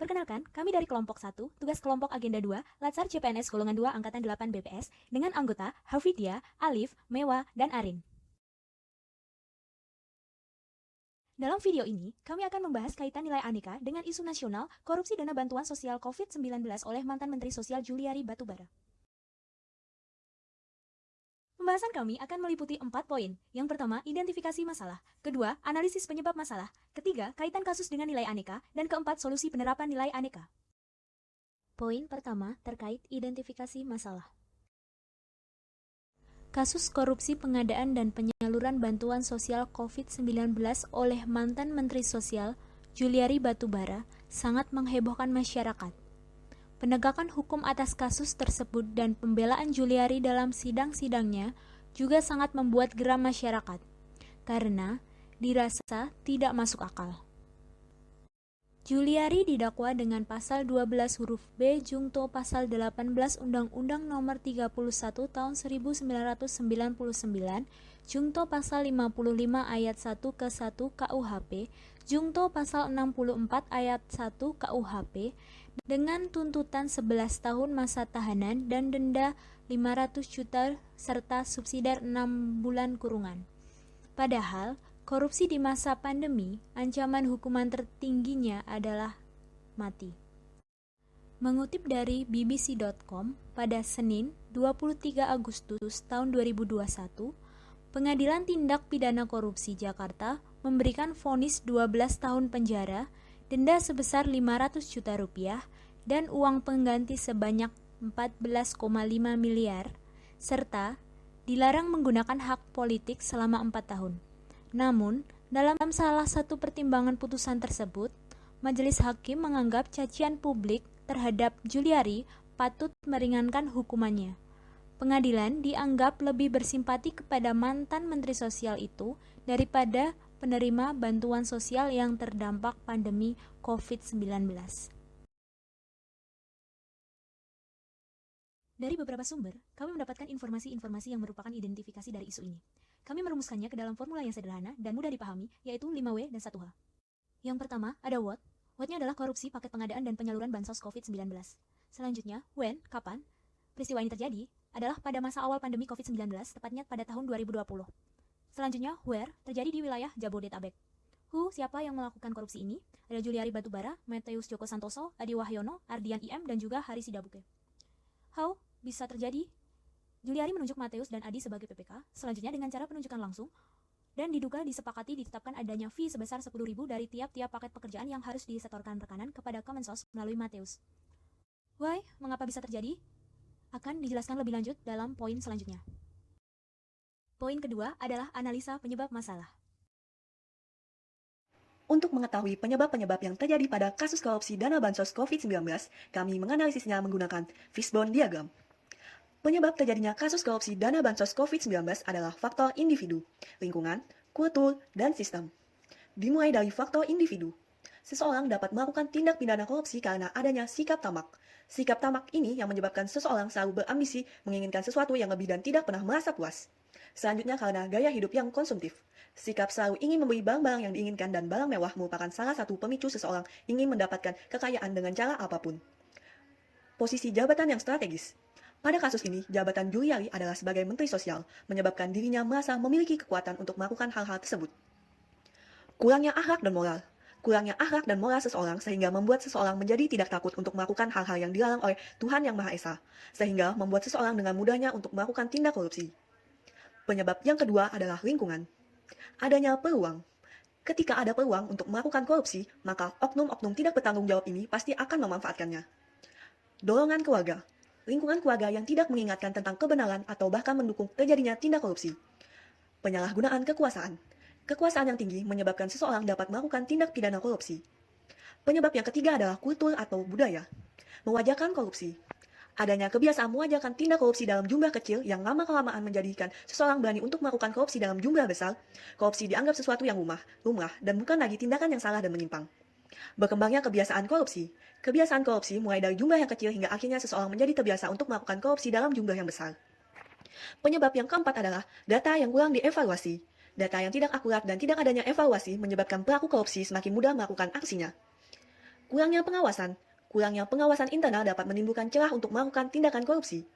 Perkenalkan, kami dari kelompok 1, tugas kelompok agenda 2, Latsar CPNS golongan 2 angkatan 8 BPS, dengan anggota Hafidya, Alif, Mewa, dan Arin. Dalam video ini, kami akan membahas kaitan nilai aneka dengan isu nasional korupsi dana bantuan sosial COVID-19 oleh mantan Menteri Sosial Juliari Batubara. Pembahasan kami akan meliputi 4 poin. Yang pertama, identifikasi masalah. Kedua, analisis penyebab masalah. Ketiga, kaitan kasus dengan nilai aneka. Dan keempat, solusi penerapan nilai aneka. Poin pertama terkait identifikasi masalah. Kasus korupsi pengadaan dan penyaluran bantuan sosial COVID-19 oleh mantan Menteri Sosial Juliari Batubara sangat menghebohkan masyarakat. Penegakan hukum atas kasus tersebut dan pembelaan Juliari dalam sidang-sidangnya juga sangat membuat geram masyarakat, karena dirasa tidak masuk akal. Juliari didakwa dengan pasal 12 huruf B jungto pasal 18 Undang-Undang Nomor 31 Tahun 1999 jungto pasal 55 ayat 1 ke 1 KUHP jungto pasal 64 ayat 1 KUHP dengan tuntutan 11 tahun masa tahanan dan denda 500 juta serta subsidiar 6 bulan kurungan. Padahal, korupsi di masa pandemi, ancaman hukuman tertingginya adalah mati. Mengutip dari bbc.com, pada Senin 23 Agustus tahun 2021, Pengadilan Tindak Pidana Korupsi Jakarta memberikan vonis 12 tahun penjara, denda sebesar 500 juta rupiah, dan uang pengganti sebanyak 14,5 miliar, serta dilarang menggunakan hak politik selama 4 tahun. Namun, dalam salah satu pertimbangan putusan tersebut, majelis hakim menganggap cacian publik terhadap Juliari patut meringankan hukumannya. Pengadilan dianggap lebih bersimpati kepada mantan Menteri Sosial itu daripada penerima bantuan sosial yang terdampak pandemi COVID-19. Dari beberapa sumber, kami mendapatkan informasi-informasi yang merupakan identifikasi dari isu ini. Kami merumuskannya ke dalam formula yang sederhana dan mudah dipahami, yaitu 5W dan 1H. Yang pertama, ada what. What-nya adalah korupsi paket pengadaan dan penyaluran bansos COVID-19. Selanjutnya, when, kapan. Peristiwa ini terjadi adalah pada masa awal pandemi COVID-19, tepatnya pada tahun 2020. Selanjutnya, where, terjadi di wilayah Jabodetabek. Who, siapa yang melakukan korupsi ini? Ada Juliari Batubara, Mateus Joko Santoso, Adi Wahyono, Ardian IM, dan juga Hari Sidabuke. How, bisa terjadi? Juliari menunjuk Mateus dan Adi sebagai PPK, selanjutnya dengan cara penunjukan langsung, dan diduga disepakati ditetapkan adanya fee sebesar 10.000 dari tiap-tiap paket pekerjaan yang harus disetorkan rekanan kepada Kemensos melalui Mateus. Why, mengapa bisa terjadi? Akan dijelaskan lebih lanjut dalam poin selanjutnya. Poin kedua adalah analisa penyebab masalah. Untuk mengetahui penyebab-penyebab yang terjadi pada kasus korupsi dana bansos COVID-19, kami menganalisisnya menggunakan fishbone diagram. Penyebab terjadinya kasus korupsi dana bansos COVID-19 adalah faktor individu, lingkungan, kultur, dan sistem. Dimulai dari faktor individu. Seseorang dapat melakukan tindak pidana korupsi karena adanya sikap tamak. Sikap tamak ini yang menyebabkan seseorang selalu berambisi menginginkan sesuatu yang lebih dan tidak pernah merasa puas. Selanjutnya karena gaya hidup yang konsumtif. Sikap selalu ingin membeli barang-barang yang diinginkan dan barang mewah merupakan salah satu pemicu seseorang ingin mendapatkan kekayaan dengan cara apapun. Posisi jabatan yang strategis. Pada kasus ini, jabatan Juliari adalah sebagai Menteri Sosial, menyebabkan dirinya merasa memiliki kekuatan untuk melakukan hal-hal tersebut. Kurangnya akhlak dan moral. Kurangnya akhlak dan moral seseorang sehingga membuat seseorang menjadi tidak takut untuk melakukan hal-hal yang dilarang oleh Tuhan Yang Maha Esa, sehingga membuat seseorang dengan mudahnya untuk melakukan tindak korupsi. Penyebab yang kedua adalah lingkungan. Adanya peluang. Ketika ada peluang untuk melakukan korupsi, maka oknum-oknum tidak bertanggung jawab ini pasti akan memanfaatkannya. Dorongan keluarga. Lingkungan keluarga yang tidak mengingatkan tentang kebenaran atau bahkan mendukung terjadinya tindak korupsi. Penyalahgunaan kekuasaan. Kekuasaan yang tinggi menyebabkan seseorang dapat melakukan tindak pidana korupsi. Penyebab yang ketiga adalah kultur atau budaya. Mewajarkan korupsi. Adanya kebiasaan mewajarkan tindak korupsi dalam jumlah kecil yang lama-kelamaan menjadikan seseorang berani untuk melakukan korupsi dalam jumlah besar. Korupsi dianggap sesuatu yang lumrah, dan bukan lagi tindakan yang salah dan menyimpang. Berkembangnya kebiasaan korupsi. Kebiasaan korupsi mulai dari jumlah yang kecil hingga akhirnya seseorang menjadi terbiasa untuk melakukan korupsi dalam jumlah yang besar. Penyebab yang keempat adalah data yang kurang dievaluasi. Data yang tidak akurat dan tidak adanya evaluasi menyebabkan pelaku korupsi semakin mudah melakukan aksinya. Kurangnya pengawasan internal dapat menimbulkan celah untuk melakukan tindakan korupsi.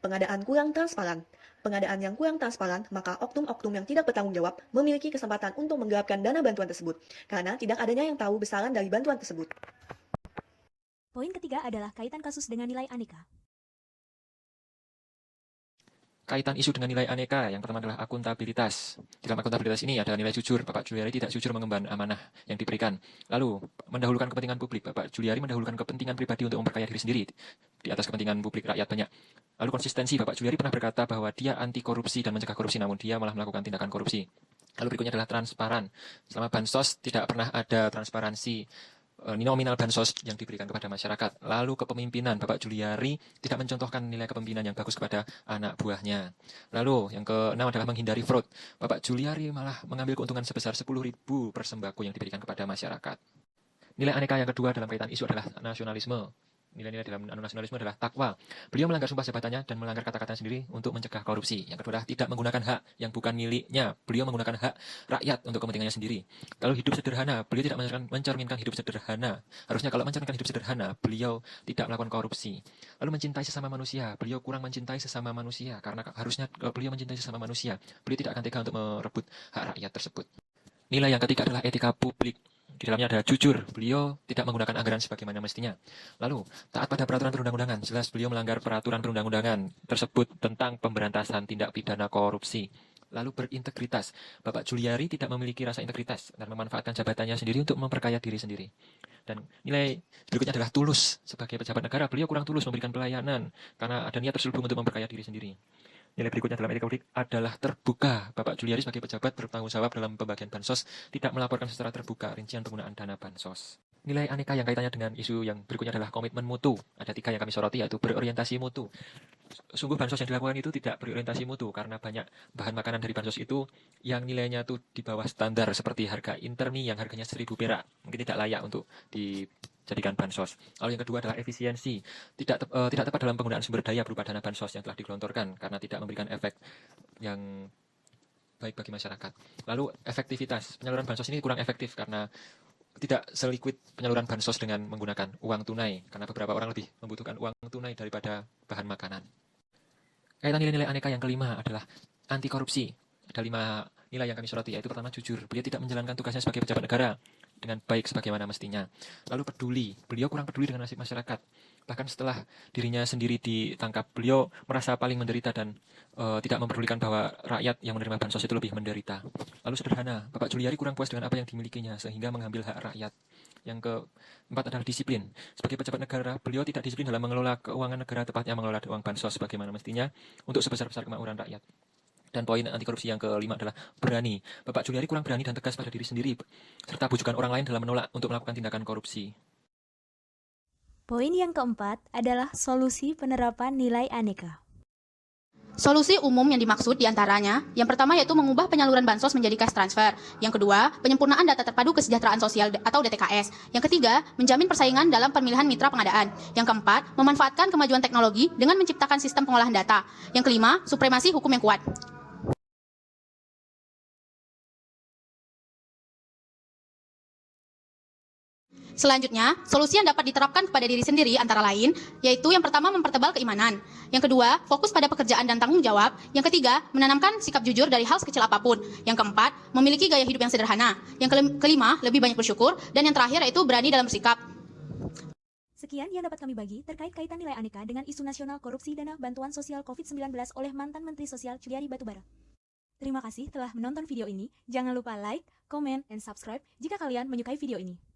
Pengadaan kurang transparan. Pengadaan yang kurang transparan, maka oknum-oknum yang tidak bertanggung jawab memiliki kesempatan untuk menggelapkan dana bantuan tersebut, karena tidak adanya yang tahu besaran dari bantuan tersebut. Poin ketiga adalah kaitan kasus dengan nilai aneka. Kaitan isu dengan nilai aneka, yang pertama adalah akuntabilitas. Dalam akuntabilitas ini ada nilai jujur. Bapak Juliari tidak jujur mengemban amanah yang diberikan. Lalu, mendahulukan kepentingan publik. Bapak Juliari mendahulukan kepentingan pribadi untuk memperkaya diri sendiri di atas kepentingan publik rakyat banyak. Lalu konsistensi, Bapak Juliari pernah berkata bahwa dia anti korupsi dan mencegah korupsi, namun dia malah melakukan tindakan korupsi. Lalu berikutnya adalah transparan. Selama bansos tidak pernah ada transparansi nominal bansos yang diberikan kepada masyarakat. Lalu kepemimpinan, Bapak Juliari tidak mencontohkan nilai kepemimpinan yang bagus kepada anak buahnya. Lalu yang keenam adalah menghindari fraud. Bapak Juliari malah mengambil keuntungan sebesar 10.000 per sembako yang diberikan kepada masyarakat. Nilai aneka yang kedua dalam kaitan isu adalah nasionalisme. Nilai-nilai dalam nasionalisme adalah takwa. Beliau melanggar sumpah jabatannya dan melanggar kata-katanya sendiri untuk mencegah korupsi. Yang kedua adalah tidak menggunakan hak yang bukan miliknya. Beliau menggunakan hak rakyat untuk kepentingannya sendiri. Lalu hidup sederhana. Beliau tidak mencerminkan hidup sederhana. Harusnya kalau mencerminkan hidup sederhana, beliau tidak melakukan korupsi. Lalu mencintai sesama manusia. Beliau kurang mencintai sesama manusia. Karena harusnya kalau beliau mencintai sesama manusia, beliau tidak akan tega untuk merebut hak rakyat tersebut. Nilai yang ketiga adalah etika publik. Di dalamnya ada jujur, beliau tidak menggunakan anggaran sebagaimana mestinya. Lalu, taat pada peraturan perundang-undangan, jelas beliau melanggar peraturan perundang-undangan tersebut tentang pemberantasan tindak pidana korupsi. Lalu berintegritas, Bapak Juliari tidak memiliki rasa integritas dan memanfaatkan jabatannya sendiri untuk memperkaya diri sendiri. Dan nilai berikutnya adalah tulus. Sebagai pejabat negara, beliau kurang tulus memberikan pelayanan karena ada niat terselubung untuk memperkaya diri sendiri. Nilai berikutnya dalam etika publik adalah terbuka. Bapak Juliari sebagai pejabat bertanggung jawab dalam pembagian bansos tidak melaporkan secara terbuka rincian penggunaan dana bansos. Nilai aneka yang kaitannya dengan isu yang berikutnya adalah komitmen mutu. Ada 3 yang kami soroti, yaitu berorientasi mutu. Sungguh bansos yang dilakukan itu tidak berorientasi mutu karena banyak bahan makanan dari bansos itu yang nilainya itu di bawah standar seperti harga intermi yang harganya 1.000 perak. Mungkin tidak layak untuk dijadikan bansos. Lalu yang kedua adalah efisiensi. Tidak tepat dalam penggunaan sumber daya berupa dana bansos yang telah digelontorkan karena tidak memberikan efek yang baik bagi masyarakat. Lalu efektivitas. Penyaluran bansos ini kurang efektif karena tidak seliquid penyaluran bansos dengan menggunakan uang tunai karena beberapa orang lebih membutuhkan uang tunai daripada bahan makanan. Kaitan nilai-nilai aneka yang kelima adalah anti korupsi. Ada 5 nilai yang kami soroti, yaitu pertama jujur. Beliau tidak menjalankan tugasnya sebagai pejabat negara dengan baik sebagaimana mestinya. Lalu peduli. Beliau kurang peduli dengan nasib masyarakat. Bahkan setelah dirinya sendiri ditangkap, beliau merasa paling menderita dan tidak memperdulikan bahwa rakyat yang menerima bansos itu lebih menderita. Lalu sederhana. Bapak Juliari kurang puas dengan apa yang dimilikinya sehingga mengambil hak rakyat. Yang keempat adalah disiplin. Sebagai pejabat negara, beliau tidak disiplin dalam mengelola keuangan negara, tepatnya mengelola uang bansos sebagaimana mestinya untuk sebesar-besar kemakmuran rakyat. Dan poin anti korupsi yang kelima adalah berani. Bapak Juliari kurang berani dan tegas pada diri sendiri, serta bujukan orang lain dalam menolak untuk melakukan tindakan korupsi. Poin yang keempat adalah solusi penerapan nilai aneka. Solusi umum yang dimaksud diantaranya, yang pertama yaitu mengubah penyaluran bansos menjadi cash transfer. Yang kedua, penyempurnaan data terpadu kesejahteraan sosial atau DTKS. Yang ketiga, menjamin persaingan dalam pemilihan mitra pengadaan. Yang keempat, memanfaatkan kemajuan teknologi dengan menciptakan sistem pengolahan data. Yang kelima, supremasi hukum yang kuat. Selanjutnya, solusi yang dapat diterapkan kepada diri sendiri antara lain, yaitu yang pertama mempertebal keimanan, yang kedua fokus pada pekerjaan dan tanggung jawab, yang ketiga menanamkan sikap jujur dari hal sekecil apapun, yang keempat memiliki gaya hidup yang sederhana, yang kelima lebih banyak bersyukur, dan yang terakhir yaitu berani dalam bersikap. Sekian yang dapat kami bagi terkait kaitan nilai aneka dengan isu nasional korupsi dana bantuan sosial COVID-19 oleh mantan Menteri Sosial Juliari Batubara. Terima kasih telah menonton video ini. Jangan lupa like, comment, and subscribe jika kalian menyukai video ini.